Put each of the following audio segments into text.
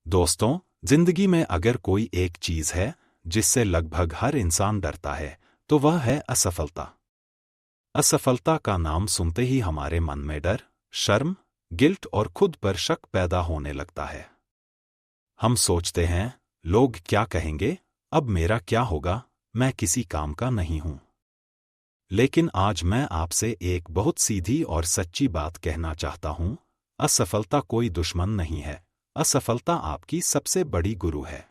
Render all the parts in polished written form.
दोस्तों, जिंदगी में अगर कोई एक चीज है जिससे लगभग हर इंसान डरता है तो वह है असफलता। असफलता का नाम सुनते ही हमारे मन में डर, शर्म, गिल्ट और खुद पर शक पैदा होने लगता है। हम सोचते हैं, लोग क्या कहेंगे, अब मेरा क्या होगा, मैं किसी काम का नहीं हूं। लेकिन आज मैं आपसे एक बहुत सीधी और सच्ची बात कहना चाहता हूं, असफलता कोई दुश्मन नहीं है, असफलता आपकी सबसे बड़ी गुरु है।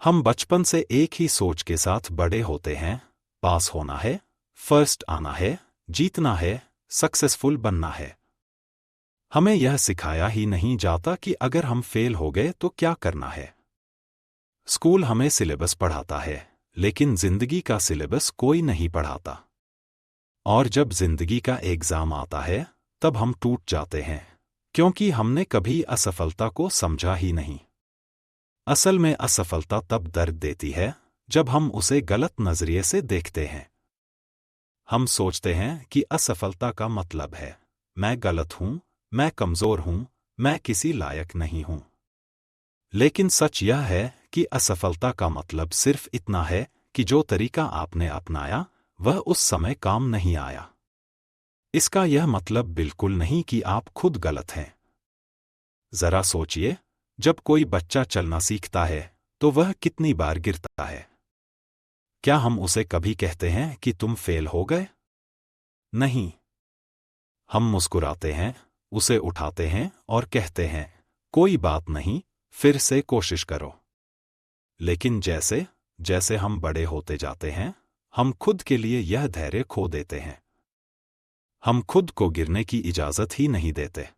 हम बचपन से एक ही सोच के साथ बड़े होते हैं, पास होना है, फर्स्ट आना है, जीतना है, सक्सेसफुल बनना है। हमें यह सिखाया ही नहीं जाता कि अगर हम फेल हो गए तो क्या करना है। स्कूल हमें सिलेबस पढ़ाता है, लेकिन जिंदगी का सिलेबस कोई नहीं पढ़ाता। और जब जिंदगी का एग्जाम आता है तब हम टूट जाते हैं, क्योंकि हमने कभी असफलता को समझा ही नहीं। असल में असफलता तब दर्द देती है जब हम उसे गलत नजरिए से देखते हैं। हम सोचते हैं कि असफलता का मतलब है मैं गलत हूं, मैं कमजोर हूं, मैं किसी लायक नहीं हूं। लेकिन सच यह है कि असफलता का मतलब सिर्फ इतना है कि जो तरीका आपने अपनाया वह उस समय काम नहीं आया। इसका यह मतलब बिल्कुल नहीं कि आप खुद गलत हैं। जरा सोचिए, जब कोई बच्चा चलना सीखता है तो वह कितनी बार गिरता है। क्या हम उसे कभी कहते हैं कि तुम फेल हो गए? नहीं। हम मुस्कुराते हैं, उसे उठाते हैं और कहते हैं, कोई बात नहीं, फिर से कोशिश करो। लेकिन जैसे जैसे हम बड़े होते जाते हैं, हम खुद के लिए यह धैर्य खो देते हैं। हम खुद को गिरने की इजाजत ही नहीं देते।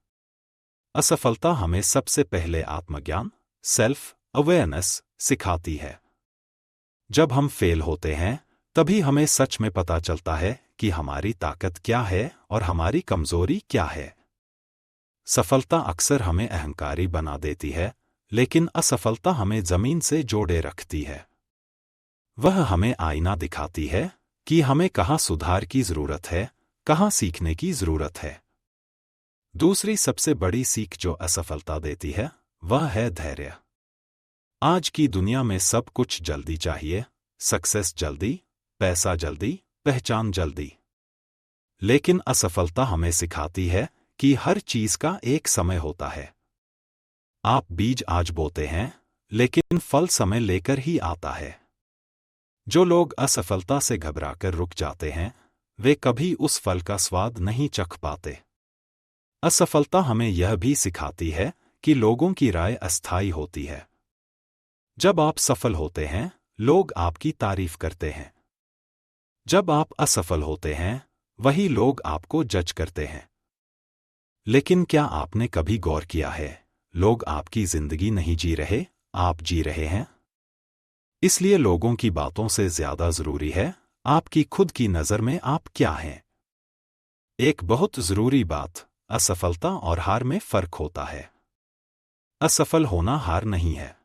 असफलता हमें सबसे पहले आत्मज्ञान, सेल्फ अवेयरनेस सिखाती है। जब हम फेल होते हैं तभी हमें सच में पता चलता है कि हमारी ताकत क्या है और हमारी कमजोरी क्या है। सफलता अक्सर हमें अहंकारी बना देती है, लेकिन असफलता हमें जमीन से जोड़े रखती है। वह हमें आईना दिखाती है कि हमें कहाँ सुधार की जरूरत है, कहाँ सीखने की जरूरत है। दूसरी सबसे बड़ी सीख जो असफलता देती है वह है धैर्य। आज की दुनिया में सब कुछ जल्दी चाहिए, सक्सेस जल्दी, पैसा जल्दी, पहचान जल्दी। लेकिन असफलता हमें सिखाती है कि हर चीज का एक समय होता है। आप बीज आज बोते हैं, लेकिन फल समय लेकर ही आता है। जो लोग असफलता से घबराकर रुक जाते हैं, वे कभी उस फल का स्वाद नहीं चख पाते। असफलता हमें यह भी सिखाती है कि लोगों की राय अस्थायी होती है। जब आप सफल होते हैं, लोग आपकी तारीफ करते हैं। जब आप असफल होते हैं, वही लोग आपको जज करते हैं। लेकिन क्या आपने कभी गौर किया है, लोग आपकी जिंदगी नहीं जी रहे, आप जी रहे हैं। इसलिए लोगों की बातों से ज्यादा जरूरी है आपकी खुद की नजर में आप क्या हैं। एक बहुत जरूरी बात, असफलता और हार में फर्क होता है। असफल होना हार नहीं है।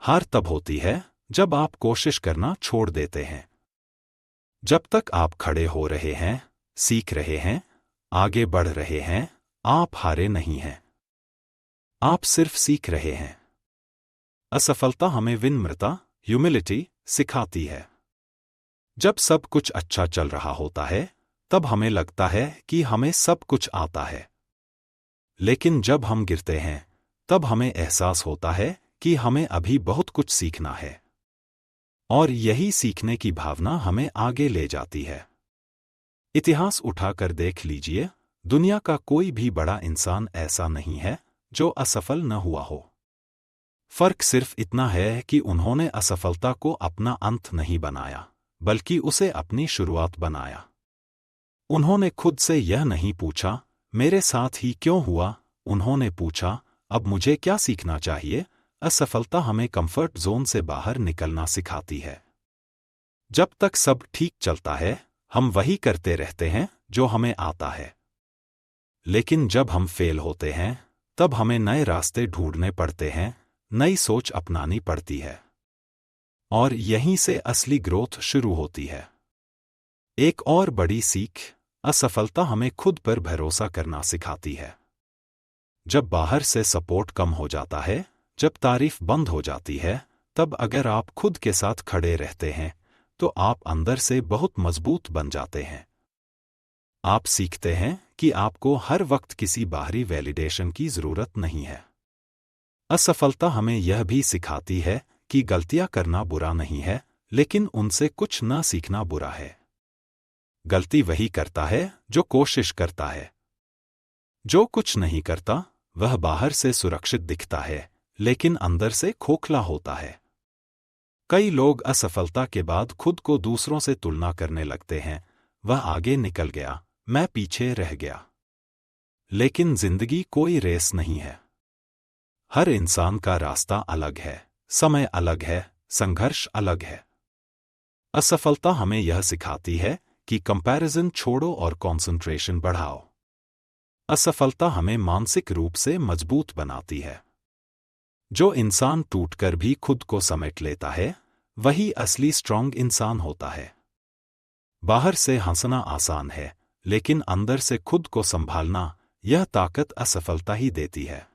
हार तब होती है जब आप कोशिश करना छोड़ देते हैं। जब तक आप खड़े हो रहे हैं, सीख रहे हैं, आगे बढ़ रहे हैं, आप हारे नहीं हैं। आप सिर्फ सीख रहे हैं। असफलता हमें विनम्रता, ह्यूमिलिटी सिखाती है। जब सब कुछ अच्छा चल रहा होता है तब हमें लगता है कि हमें सब कुछ आता है। लेकिन जब हम गिरते हैं तब हमें एहसास होता है कि हमें अभी बहुत कुछ सीखना है। और यही सीखने की भावना हमें आगे ले जाती है। इतिहास उठाकर देख लीजिए, दुनिया का कोई भी बड़ा इंसान ऐसा नहीं है जो असफल न हुआ हो। फर्क सिर्फ इतना है कि उन्होंने असफलता को अपना अंत नहीं बनाया, बल्कि उसे अपनी शुरुआत बनाया। उन्होंने खुद से यह नहीं पूछा, मेरे साथ ही क्यों हुआ, उन्होंने पूछा, अब मुझे क्या सीखना चाहिए। असफलता हमें कंफर्ट जोन से बाहर निकलना सिखाती है। जब तक सब ठीक चलता है, हम वही करते रहते हैं जो हमें आता है। लेकिन जब हम फेल होते हैं, तब हमें नए रास्ते ढूंढने पड़ते हैं, नई सोच अपनानी पड़ती है। और यहीं से असली ग्रोथ शुरू होती है। एक और बड़ी सीख, असफलता हमें खुद पर भरोसा करना सिखाती है। जब बाहर से सपोर्ट कम हो जाता है, जब तारीफ बंद हो जाती है, तब अगर आप खुद के साथ खड़े रहते हैं तो आप अंदर से बहुत मजबूत बन जाते हैं। आप सीखते हैं कि आपको हर वक्त किसी बाहरी वैलिडेशन की जरूरत नहीं है। असफलता हमें यह भी सिखाती है कि गलतियां करना बुरा नहीं है, लेकिन उनसे कुछ न सीखना बुरा है। गलती वही करता है जो कोशिश करता है। जो कुछ नहीं करता वह बाहर से सुरक्षित दिखता है, लेकिन अंदर से खोखला होता है। कई लोग असफलता के बाद खुद को दूसरों से तुलना करने लगते हैं। वह आगे निकल गया, मैं पीछे रह गया। लेकिन जिंदगी कोई रेस नहीं है। हर इंसान का रास्ता अलग है, समय अलग है, संघर्ष अलग है। असफलता हमें यह सिखाती है कि कंपैरिजन छोड़ो और कंसंट्रेशन बढ़ाओ। असफलता हमें मानसिक रूप से मजबूत बनाती है। जो इंसान टूटकर भी खुद को समेट लेता है, वही असली स्ट्रांग इंसान होता है। बाहर से हंसना आसान है, लेकिन अंदर से खुद को संभालना, यह ताकत असफलता ही देती है।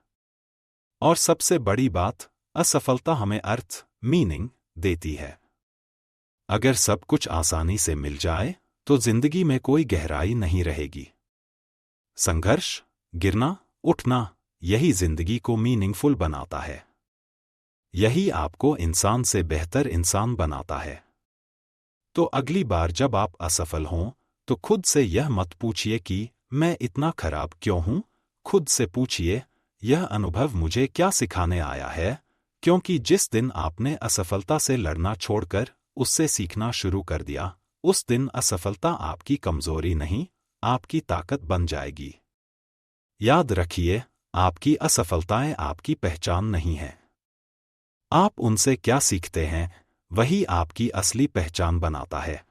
और सबसे बड़ी बात, असफलता हमें अर्थ, मीनिंग देती है। अगर सब कुछ आसानी से मिल जाए तो जिंदगी में कोई गहराई नहीं रहेगी। संघर्ष, गिरना, उठना, यही जिंदगी को मीनिंगफुल बनाता है। यही आपको इंसान से बेहतर इंसान बनाता है। तो अगली बार जब आप असफल हों तो खुद से यह मत पूछिए कि मैं इतना खराब क्यों हूं। खुद से पूछिए, यह अनुभव मुझे क्या सिखाने आया है। क्योंकि जिस दिन आपने असफलता से लड़ना छोड़कर उससे सीखना शुरू कर दिया, उस दिन असफलता आपकी कमजोरी नहीं, आपकी ताकत बन जाएगी। याद रखिए, आपकी असफलताएं आपकी पहचान नहीं हैं। आप उनसे क्या सीखते हैं, वही आपकी असली पहचान बनाता है।